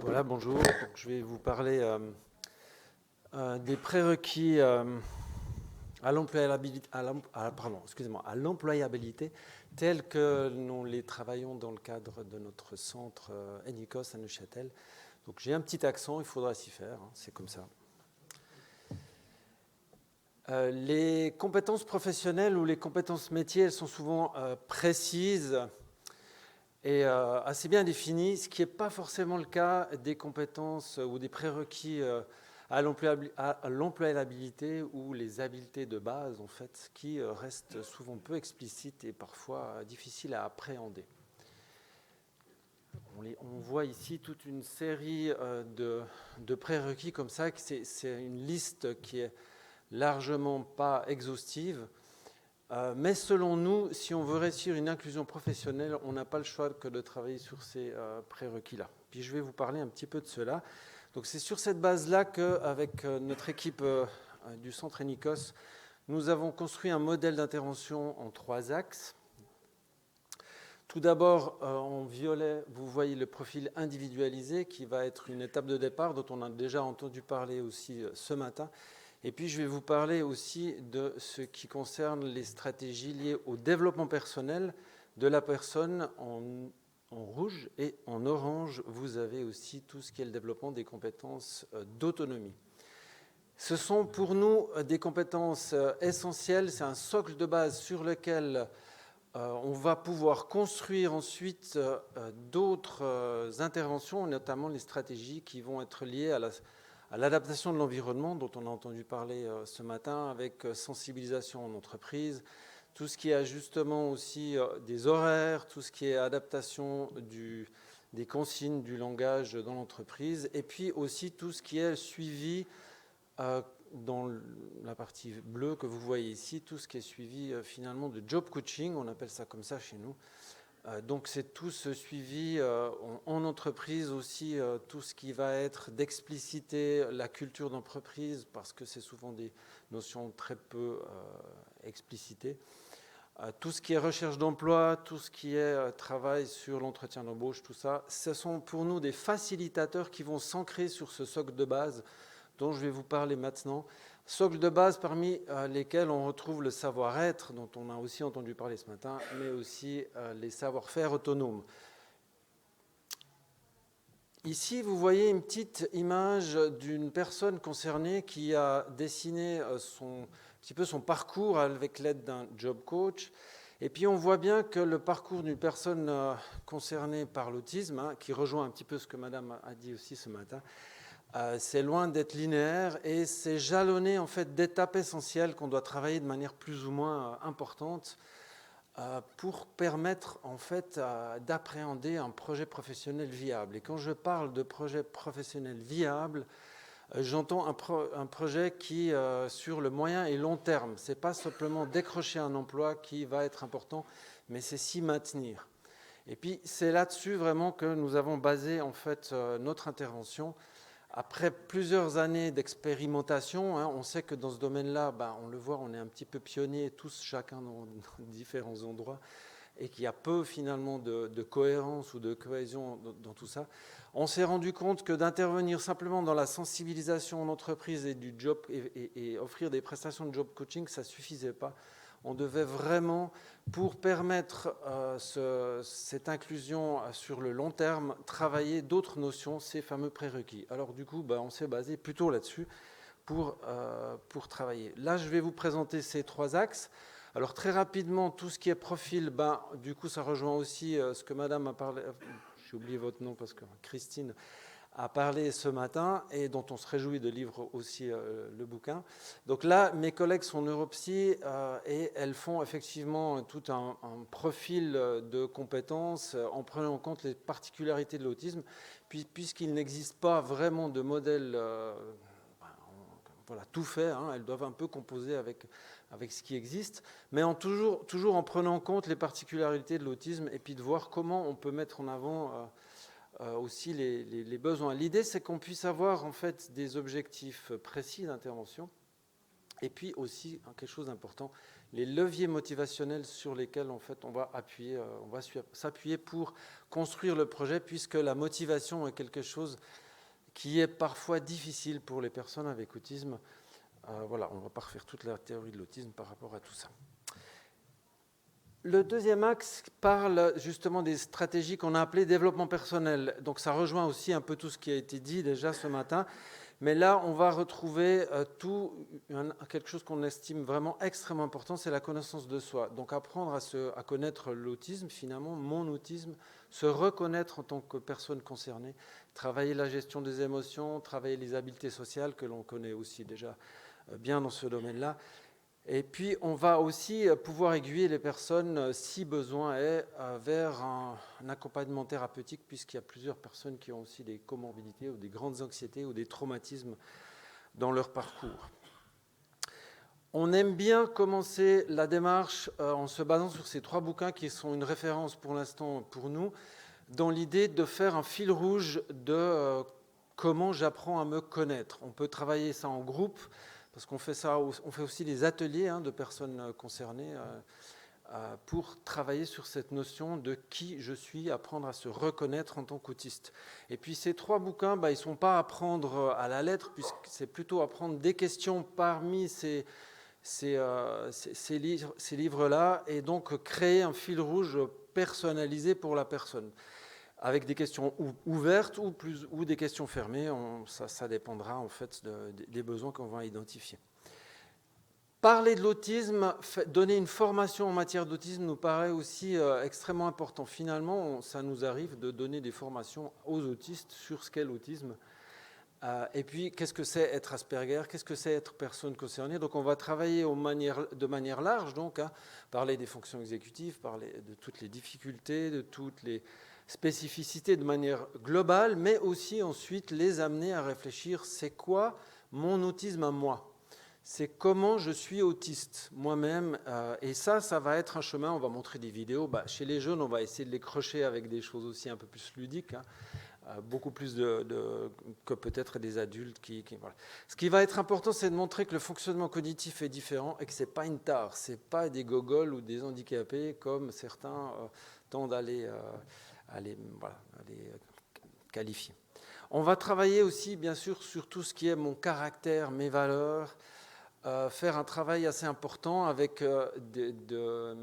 Voilà, bonjour. Donc, je vais vous parler des prérequis à l'employabilité, à l'employabilité tels que nous les travaillons dans le cadre de notre centre Enikos à Neuchâtel. Donc j'ai un petit accent, il faudra s'y faire, hein, c'est comme ça. Les compétences professionnelles ou les compétences métiers, elles sont souvent précises et assez bien définies, ce qui n'est pas forcément le cas des compétences ou des prérequis à l'employabilité ou les habiletés de base, en fait, qui restent souvent peu explicites et parfois difficiles à appréhender. On voit ici toute une série de prérequis comme ça. C'est une liste qui est largement pas exhaustive. Mais selon nous, si on veut réussir une inclusion professionnelle, on n'a pas le choix que de travailler sur ces prérequis-là. Puis je vais vous parler un petit peu de cela. Donc c'est sur cette base-là qu'avec notre équipe du Centre Enikos, nous avons construit un modèle d'intervention en 3 axes. Tout d'abord, en violet, vous voyez le profil individualisé qui va être une étape de départ dont on a déjà entendu parler aussi ce matin. Et puis, je vais vous parler aussi de ce qui concerne les stratégies liées au développement personnel de la personne en rouge. Et en orange, vous avez aussi tout ce qui est le développement des compétences d'autonomie. Ce sont pour nous des compétences essentielles. C'est un socle de base sur lequel on va pouvoir construire ensuite d'autres interventions, notamment les stratégies qui vont être liées à l'adaptation de l'environnement, dont on a entendu parler ce matin, avec sensibilisation en entreprise, tout ce qui est ajustement aussi des horaires, tout ce qui est adaptation des consignes, du langage dans l'entreprise, et puis aussi tout ce qui est suivi dans la partie bleue que vous voyez ici, tout ce qui est suivi finalement de job coaching, on appelle ça comme ça chez nous. Donc c'est tout ce suivi en entreprise aussi, tout ce qui va être d'expliciter la culture d'entreprise, parce que c'est souvent des notions très peu explicitées. Tout ce qui est recherche d'emploi, tout ce qui est travail sur l'entretien d'embauche, tout ça, ce sont pour nous des facilitateurs qui vont s'ancrer sur ce socle de base dont je vais vous parler maintenant. Socle de base parmi lesquels on retrouve le savoir-être, dont on a aussi entendu parler ce matin, mais aussi les savoir-faire autonomes. Ici, vous voyez une petite image d'une personne concernée qui a dessiné un petit peu son parcours avec l'aide d'un job coach. Et puis on voit bien que le parcours d'une personne concernée par l'autisme, hein, qui rejoint un petit peu ce que Madame a dit aussi ce matin, c'est loin d'être linéaire et c'est jalonné en fait d'étapes essentielles qu'on doit travailler de manière plus ou moins importante pour permettre en fait d'appréhender un projet professionnel viable. Et quand je parle de projet professionnel viable, j'entends un projet qui, sur le moyen et long terme, c'est pas simplement décrocher un emploi qui va être important, mais c'est s'y maintenir. Et puis c'est là-dessus vraiment que nous avons basé en fait notre intervention. Après plusieurs années d'expérimentation, hein, on sait que dans ce domaine-là, on le voit, on est un petit peu pionniers, tous chacun dans différents endroits, et qu'il y a peu finalement de cohérence ou de cohésion dans tout ça. On s'est rendu compte que d'intervenir simplement dans la sensibilisation en entreprise et du job et offrir des prestations de job coaching, ça ne suffisait pas. On devait vraiment, pour permettre cette inclusion sur le long terme, travailler d'autres notions, ces fameux prérequis. Alors du coup, on s'est basé plutôt là-dessus pour travailler. Là, je vais vous présenter ces 3 axes. Alors très rapidement, tout ce qui est profil, du coup, ça rejoint aussi ce que Madame a parlé. J'ai oublié votre nom parce que Christine a parlé ce matin et dont on se réjouit de lire aussi le bouquin. Donc là, mes collègues sont neuropsy et elles font effectivement tout un profil de compétences en prenant en compte les particularités de l'autisme, puisqu'il n'existe pas vraiment de modèle tout fait, hein, elles doivent un peu composer avec ce qui existe, mais toujours en prenant en compte les particularités de l'autisme et puis de voir comment on peut mettre en avant aussi les besoins. L'idée, c'est qu'on puisse avoir en fait des objectifs précis d'intervention Et puis aussi, quelque chose d'important, les leviers motivationnels sur lesquels en fait, on va s'appuyer pour construire le projet, puisque la motivation est quelque chose qui est parfois difficile pour les personnes avec autisme. Voilà, on ne va pas refaire toute la théorie de l'autisme par rapport à tout ça. Le deuxième axe parle justement des stratégies qu'on a appelées développement personnel. Donc ça rejoint aussi un peu tout ce qui a été dit déjà ce matin. Mais là, on va retrouver quelque chose qu'on estime vraiment extrêmement important, c'est la connaissance de soi. Donc apprendre à connaître l'autisme, finalement, mon autisme, se reconnaître en tant que personne concernée, travailler la gestion des émotions, travailler les habiletés sociales que l'on connaît aussi déjà bien dans ce domaine-là. Et puis, on va aussi pouvoir aiguiller les personnes, si besoin est, vers un accompagnement thérapeutique, puisqu'il y a plusieurs personnes qui ont aussi des comorbidités ou des grandes anxiétés ou des traumatismes dans leur parcours. On aime bien commencer la démarche en se basant sur ces 3 bouquins qui sont une référence pour l'instant pour nous, dans l'idée de faire un fil rouge de comment j'apprends à me connaître. On peut travailler ça en groupe, parce qu'on fait ça, on fait aussi des ateliers de personnes concernées pour travailler sur cette notion de qui je suis, apprendre à se reconnaître en tant qu'autiste. Et puis ces 3 bouquins, ils ne sont pas à prendre à la lettre, puisque c'est plutôt à prendre des questions parmi ces livres-là, et donc créer un fil rouge personnalisé pour la personne, avec des questions ouvertes ou des questions fermées. Ça dépendra en fait des besoins qu'on va identifier. Parler de l'autisme, donner une formation en matière d'autisme nous paraît aussi extrêmement important. Finalement, ça nous arrive de donner des formations aux autistes sur ce qu'est l'autisme. Et puis, qu'est-ce que c'est être Asperger? Qu'est-ce que c'est être personne concernée? Donc, on va travailler de manière large, donc, parler des fonctions exécutives, parler de toutes les difficultés, de toutes les spécificités de manière globale, mais aussi ensuite les amener à réfléchir, c'est quoi mon autisme à moi? C'est comment je suis autiste moi-même, et ça va être un chemin. On va montrer des vidéos. Chez les jeunes, on va essayer de les crocher avec des choses aussi un peu plus ludiques, beaucoup plus que peut-être des adultes. Voilà. Ce qui va être important, c'est de montrer que le fonctionnement cognitif est différent et que ce n'est pas une tare, ce n'est pas des gogoles ou des handicapés comme certains tendent à les qualifier. On va travailler aussi, bien sûr, sur tout ce qui est mon caractère, mes valeurs, faire un travail assez important avec de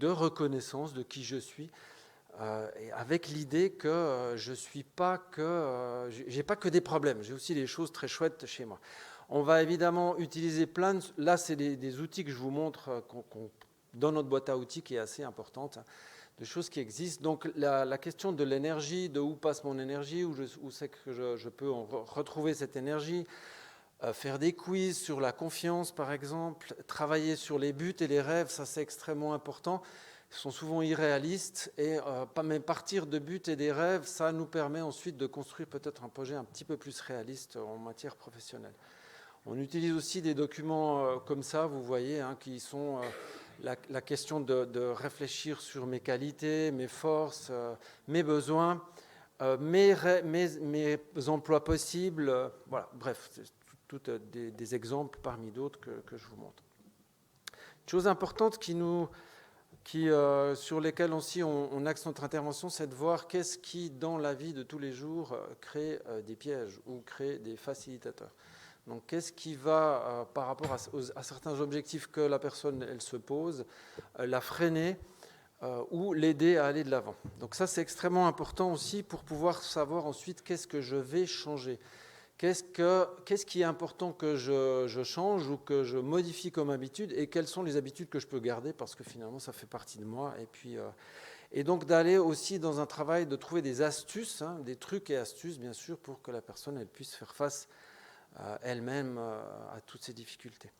reconnaissance de qui je suis, et avec l'idée que je suis pas que j'ai pas que des problèmes, j'ai aussi des choses très chouettes chez moi. On va évidemment utiliser là c'est des outils que je vous montre dans notre boîte à outils, qui est assez importante, de choses qui existent. Donc la question de l'énergie, de où passe mon énergie, où c'est que je peux retrouver cette énergie. Faire des quiz sur la confiance, par exemple, travailler sur les buts et les rêves, ça c'est extrêmement important. Ils sont souvent irréalistes, mais partir de buts et des rêves, ça nous permet ensuite de construire peut-être un projet un petit peu plus réaliste en matière professionnelle. On utilise aussi des documents comme ça, vous voyez, qui sont la question de réfléchir sur mes qualités, mes forces, mes besoins, mes emplois possibles, voilà, bref, des exemples parmi d'autres que je vous montre. Une chose importante sur lesquelles aussi on axe notre intervention, c'est de voir qu'est-ce qui, dans la vie de tous les jours, crée des pièges ou crée des facilitateurs. Donc, qu'est-ce qui va, par rapport à certains objectifs que la personne elle se pose, la freiner ou l'aider à aller de l'avant. Donc ça, c'est extrêmement important aussi pour pouvoir savoir ensuite qu'est-ce que je vais changer. Qu'est-ce qui est important que je change ou que je modifie comme habitude, et quelles sont les habitudes que je peux garder parce que finalement ça fait partie de moi. Et donc d'aller aussi dans un travail de trouver des astuces, des trucs et astuces bien sûr, pour que la personne elle puisse faire face elle-même à toutes ces difficultés.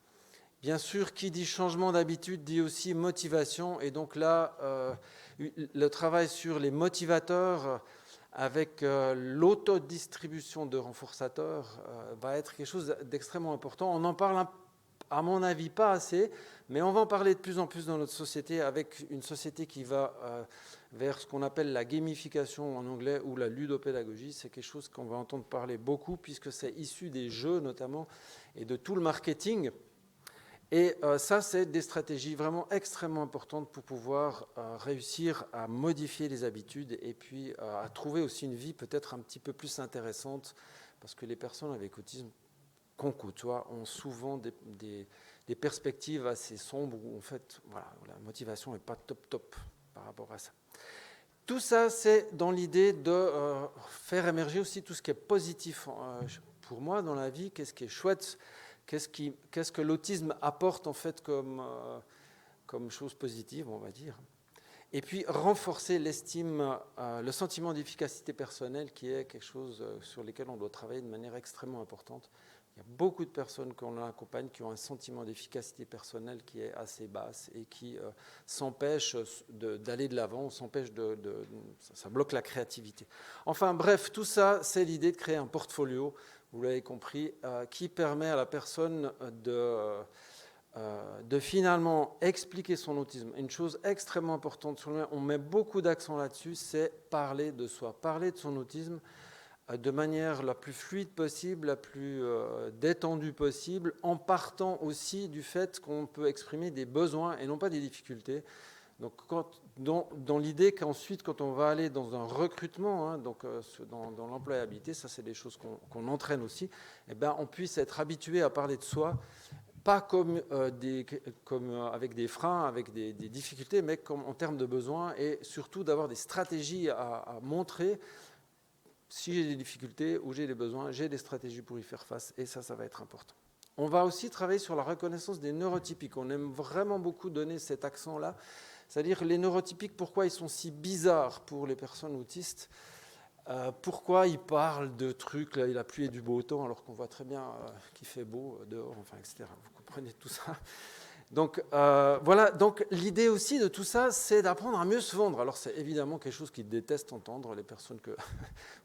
Bien sûr, qui dit changement d'habitude dit aussi motivation, et donc là le travail sur les motivateurs avec l'autodistribution de renforçateurs va être quelque chose d'extrêmement important. On en parle, à mon avis, pas assez, mais on va en parler de plus en plus dans notre société, avec une société qui va vers ce qu'on appelle la gamification en anglais ou la ludopédagogie. C'est quelque chose qu'on va entendre parler beaucoup, puisque c'est issu des jeux notamment et de tout le marketing. Et ça, c'est des stratégies vraiment extrêmement importantes pour pouvoir réussir à modifier les habitudes et puis à trouver aussi une vie peut-être un petit peu plus intéressante, parce que les personnes avec autisme qu'on côtoie ont souvent des perspectives assez sombres où en fait voilà, la motivation n'est pas top par rapport à ça. Tout ça, c'est dans l'idée de faire émerger aussi tout ce qui est positif pour moi dans la vie, qu'est-ce qui est chouette, qu'est-ce que l'autisme apporte en fait comme chose positive, on va dire. Et puis renforcer l'estime, le sentiment d'efficacité personnelle qui est quelque chose sur lequel on doit travailler de manière extrêmement importante. Il y a beaucoup de personnes qu'on accompagne qui ont un sentiment d'efficacité personnelle qui est assez basse et qui s'empêchent d'aller de l'avant, ça bloque la créativité. Enfin bref, tout ça, c'est l'idée de créer un portfolio, vous l'avez compris, qui permet à la personne de finalement expliquer son autisme. Une chose extrêmement importante, on met beaucoup d'accent là-dessus, c'est parler de soi, parler de son autisme de manière la plus fluide possible, la plus détendue possible, en partant aussi du fait qu'on peut exprimer des besoins et non pas des difficultés. Donc, dans l'idée qu'ensuite, quand on va aller dans un recrutement, donc dans l'employabilité, ça c'est des choses qu'on entraîne aussi, eh ben, on puisse être habitué à parler de soi, pas comme avec des freins, avec des difficultés, mais comme en termes de besoins, et surtout d'avoir des stratégies à montrer. Si j'ai des difficultés ou j'ai des besoins, j'ai des stratégies pour y faire face, et ça va être important. On va aussi travailler sur la reconnaissance des neurotypiques. On aime vraiment beaucoup donner cet accent-là, c'est-à-dire les neurotypiques, pourquoi ils sont si bizarres pour les personnes autistes, pourquoi ils parlent de trucs, là, la pluie et du beau temps, alors qu'on voit très bien qu'il fait beau dehors, enfin, etc. Vous comprenez tout ça. Donc voilà, donc l'idée aussi de tout ça, c'est d'apprendre à mieux se vendre. Alors c'est évidemment quelque chose qu'ils détestent entendre, les personnes que...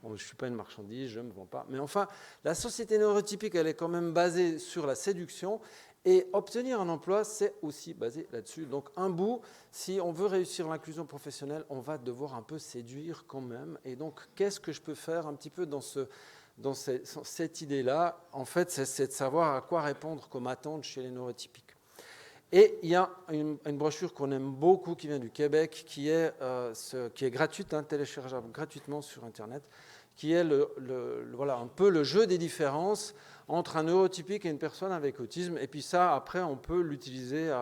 Bon, je ne suis pas une marchandise, je ne me vends pas. Mais enfin, la société neurotypique, elle est quand même basée sur la séduction. Et obtenir un emploi, c'est aussi basé là-dessus. Donc un bout, si on veut réussir l'inclusion professionnelle, on va devoir un peu séduire quand même. Et donc, qu'est-ce que je peux faire un petit peu dans cette idée-là? En fait, c'est de savoir à quoi répondre comme attente chez les neurotypiques. Et il y a une brochure qu'on aime beaucoup qui vient du Québec, qui est gratuite, téléchargeable gratuitement sur Internet, qui est voilà, un peu le jeu des différences entre un neurotypique et une personne avec autisme. Et puis ça, après, on peut l'utiliser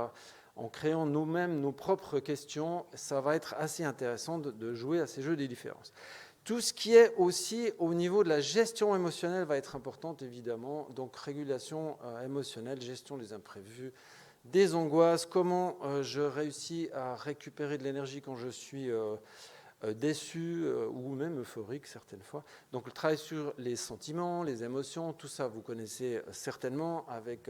en créant nous-mêmes nos propres questions. Ça va être assez intéressant de jouer à ces jeux des différences. Tout ce qui est aussi au niveau de la gestion émotionnelle va être important, évidemment. Donc régulation émotionnelle, gestion des imprévus, des angoisses, comment je réussis à récupérer de l'énergie quand je suis déçu ou même euphorique certaines fois. Donc le travail sur les sentiments, les émotions, tout ça vous connaissez certainement avec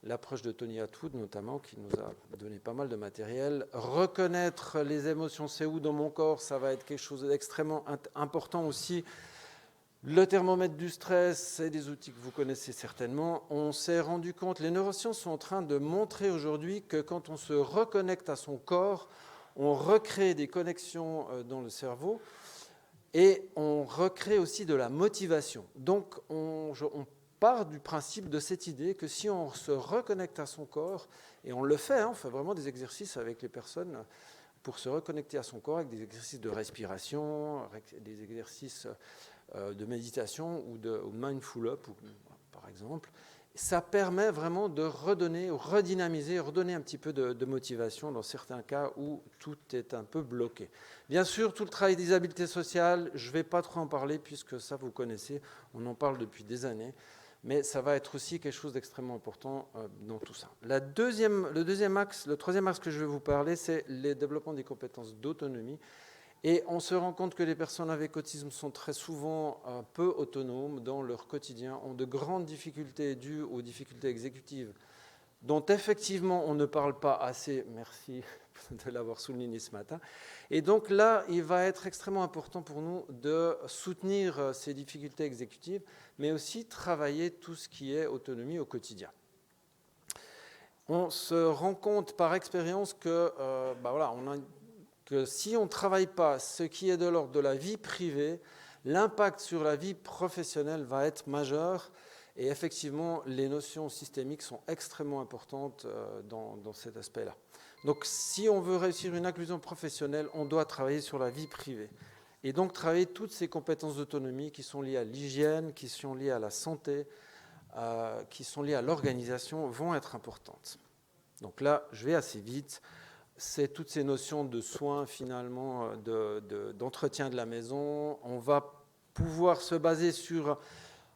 l'approche de Tony Attwood notamment, qui nous a donné pas mal de matériel. Reconnaître les émotions, c'est où dans mon corps, ça va être quelque chose d'extrêmement important aussi. Le thermomètre du stress, c'est des outils que vous connaissez certainement. On s'est rendu compte, les neurosciences sont en train de montrer aujourd'hui que quand on se reconnecte à son corps, on recrée des connexions dans le cerveau et on recrée aussi de la motivation. Donc on part du principe de cette idée que si on se reconnecte à son corps, et on le fait, on fait vraiment des exercices avec les personnes pour se reconnecter à son corps, avec des exercices de respiration, avec des exercices de méditation ou de mindful up, par exemple. Ça permet vraiment de redynamiser, redonner un petit peu de motivation dans certains cas où tout est un peu bloqué. Bien sûr, tout le travail des habiletés sociales, je ne vais pas trop en parler puisque ça vous connaissez, on en parle depuis des années, mais ça va être aussi quelque chose d'extrêmement important dans tout ça. Le troisième axe que je vais vous parler, c'est le développement des compétences d'autonomie. Et on se rend compte que les personnes avec autisme sont très souvent peu autonomes dans leur quotidien, ont de grandes difficultés dues aux difficultés exécutives, dont effectivement on ne parle pas assez, merci de l'avoir souligné ce matin. Et donc là, il va être extrêmement important pour nous de soutenir ces difficultés exécutives, mais aussi travailler tout ce qui est autonomie au quotidien. On se rend compte par expérience que si on ne travaille pas ce qui est de l'ordre de la vie privée, l'impact sur la vie professionnelle va être majeur. Et effectivement, les notions systémiques sont extrêmement importantes dans cet aspect-là. Donc, si on veut réussir une inclusion professionnelle, on doit travailler sur la vie privée. Et donc, travailler toutes ces compétences d'autonomie qui sont liées à l'hygiène, qui sont liées à la santé, qui sont liées à l'organisation, vont être importantes. Donc là, je vais assez vite. C'est toutes ces notions de soins, finalement, d'entretien de la maison. On va pouvoir se baser sur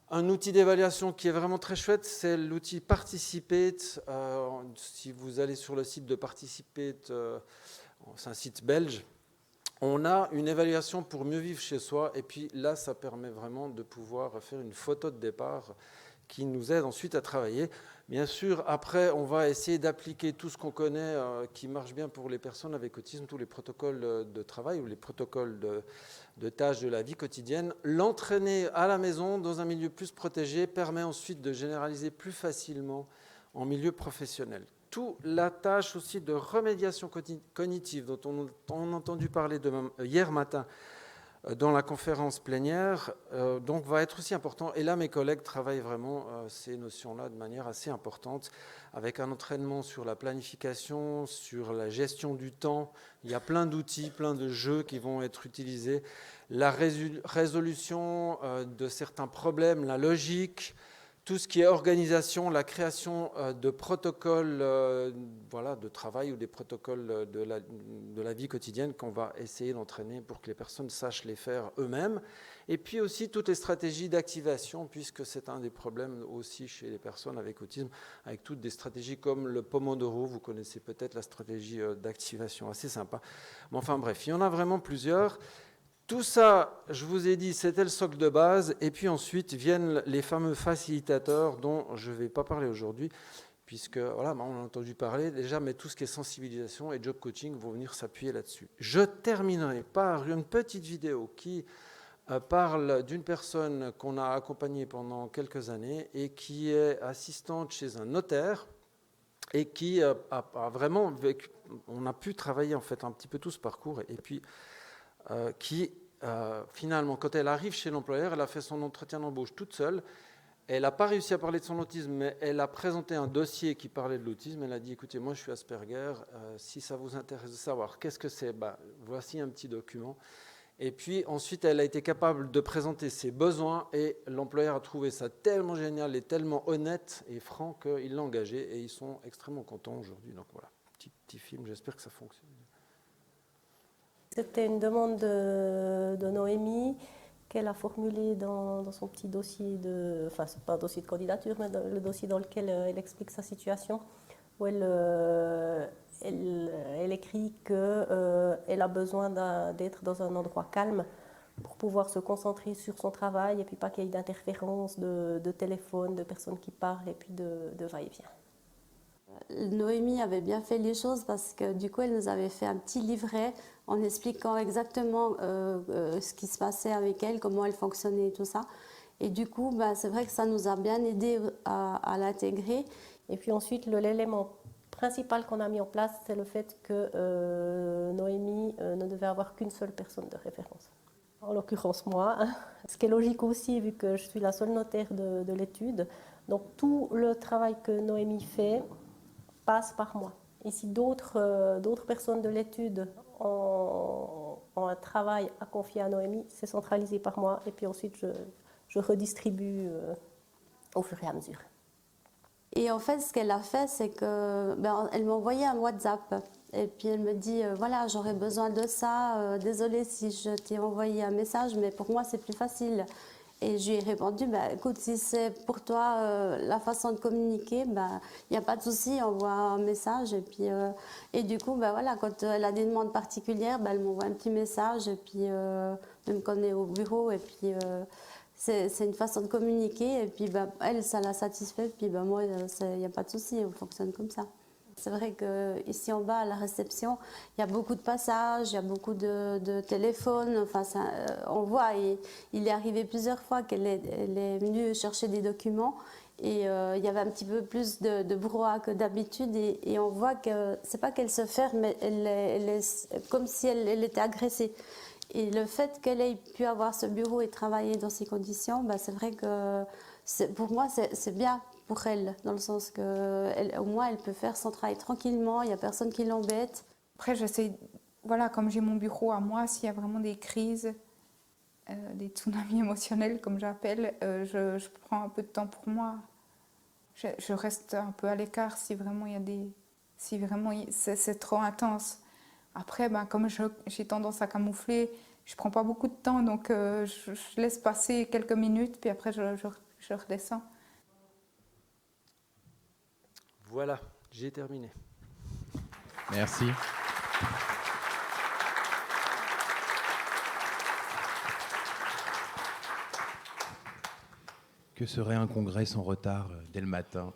un outil d'évaluation qui est vraiment très chouette, c'est l'outil Participate. Si vous allez sur le site de Participate, c'est un site belge, on a une évaluation pour mieux vivre chez soi. Et puis là, ça permet vraiment de pouvoir faire une photo de départ qui nous aide ensuite à travailler. Bien sûr, après, on va essayer d'appliquer tout ce qu'on connaît qui marche bien pour les personnes avec autisme, tous les protocoles de travail ou les protocoles de tâches de la vie quotidienne. L'entraîner à la maison, dans un milieu plus protégé, permet ensuite de généraliser plus facilement en milieu professionnel. Toute la tâche aussi de remédiation cognitive dont on a entendu parler hier matin dans la conférence plénière, donc va être aussi important. Et là, mes collègues travaillent vraiment ces notions-là de manière assez importante, avec un entraînement sur la planification, sur la gestion du temps. Il y a plein d'outils, plein de jeux qui vont être utilisés. La résolution de certains problèmes, la logique, tout ce qui est organisation, la création de protocoles de travail ou des protocoles de la vie quotidienne qu'on va essayer d'entraîner pour que les personnes sachent les faire eux-mêmes. Et puis aussi toutes les stratégies d'activation, puisque c'est un des problèmes aussi chez les personnes avec autisme, avec toutes des stratégies comme le Pomodoro. Vous connaissez peut-être la stratégie d'activation, assez sympa. Mais enfin bref, il y en a vraiment plusieurs. Tout ça, je vous ai dit, c'était le socle de base, et puis ensuite viennent les fameux facilitateurs dont je ne vais pas parler aujourd'hui, puisque voilà, on a entendu parler déjà, mais tout ce qui est sensibilisation et job coaching vont venir s'appuyer là-dessus. Je terminerai par une petite vidéo qui parle d'une personne qu'on a accompagnée pendant quelques années et qui est assistante chez un notaire et qui a vraiment, on a pu travailler en fait un petit peu tout ce parcours, et puis finalement, quand elle arrive chez l'employeur, elle a fait son entretien d'embauche toute seule. Elle n'a pas réussi à parler de son autisme, mais elle a présenté un dossier qui parlait de l'autisme. Elle a dit, écoutez, moi je suis Asperger, si ça vous intéresse de savoir qu'est-ce que c'est, voici un petit document. Et puis ensuite, elle a été capable de présenter ses besoins et l'employeur a trouvé ça tellement génial et tellement honnête et franc qu'il l'a engagée et ils sont extrêmement contents aujourd'hui. Donc voilà, petit film, j'espère que ça fonctionne. C'était une demande de Noémie qu'elle a formulée dans son petit dossier enfin c'est pas un dossier de candidature, mais le dossier dans lequel elle explique sa situation, où elle écrit qu'elle a besoin d'être dans un endroit calme pour pouvoir se concentrer sur son travail et puis pas qu'il y ait d'interférences de téléphone, de personnes qui parlent et puis de va-et-vient. Noémie avait bien fait les choses parce que du coup elle nous avait fait un petit livret en expliquant exactement ce qui se passait avec elle, comment elle fonctionnait et tout ça. Et du coup, c'est vrai que ça nous a bien aidé à l'intégrer. Et puis ensuite, l'élément principal qu'on a mis en place, c'est le fait que Noémie ne devait avoir qu'une seule personne de référence. En l'occurrence moi, ce qui est logique aussi vu que je suis la seule notaire de l'étude. Donc tout le travail que Noémie fait passe par moi. Et si d'autres personnes de l'étude ont un travail à confier à Noémie, c'est centralisé par moi et puis ensuite je redistribue au fur et à mesure. Et en fait, ce qu'elle a fait, c'est que elle m'a envoyé un WhatsApp et puis elle me dit voilà, j'aurais besoin de ça, désolée si je t'ai envoyé un message, mais pour moi c'est plus facile. Et je lui ai répondu, écoute, si c'est pour toi la façon de communiquer, il n'y a pas de souci, envoie un message. Et du coup, voilà, quand elle a des demandes particulières, elle m'envoie un petit message, et puis même quand on est au bureau, et puis c'est une façon de communiquer. Et puis elle, ça l'a satisfait, puis moi, il n'y a pas de souci, on fonctionne comme ça. C'est vrai qu'ici en bas, à la réception, il y a beaucoup de passages, il y a beaucoup de téléphones. Enfin, on voit, il est arrivé plusieurs fois qu'elle est venue chercher des documents et il y avait un petit peu plus de brouhaha que d'habitude. Et on voit que c'est pas qu'elle se ferme, mais elle est comme si elle était agressée. Et le fait qu'elle ait pu avoir ce bureau et travailler dans ces conditions, c'est vrai que pour moi, c'est bien pour elle, dans le sens qu'au moins elle peut faire son travail tranquillement, il n'y a personne qui l'embête. Après, j'essaie, voilà, comme j'ai mon bureau à moi, s'il y a vraiment des crises, des tsunamis émotionnels, comme j'appelle, je prends un peu de temps pour moi. Je reste un peu à l'écart si vraiment il y a si vraiment c'est trop intense. Après, comme j'ai tendance à camoufler, je prends pas beaucoup de temps, donc je laisse passer quelques minutes, puis après je redescends. Voilà, j'ai terminé. Merci. Que serait un congrès sans retard dès le matin?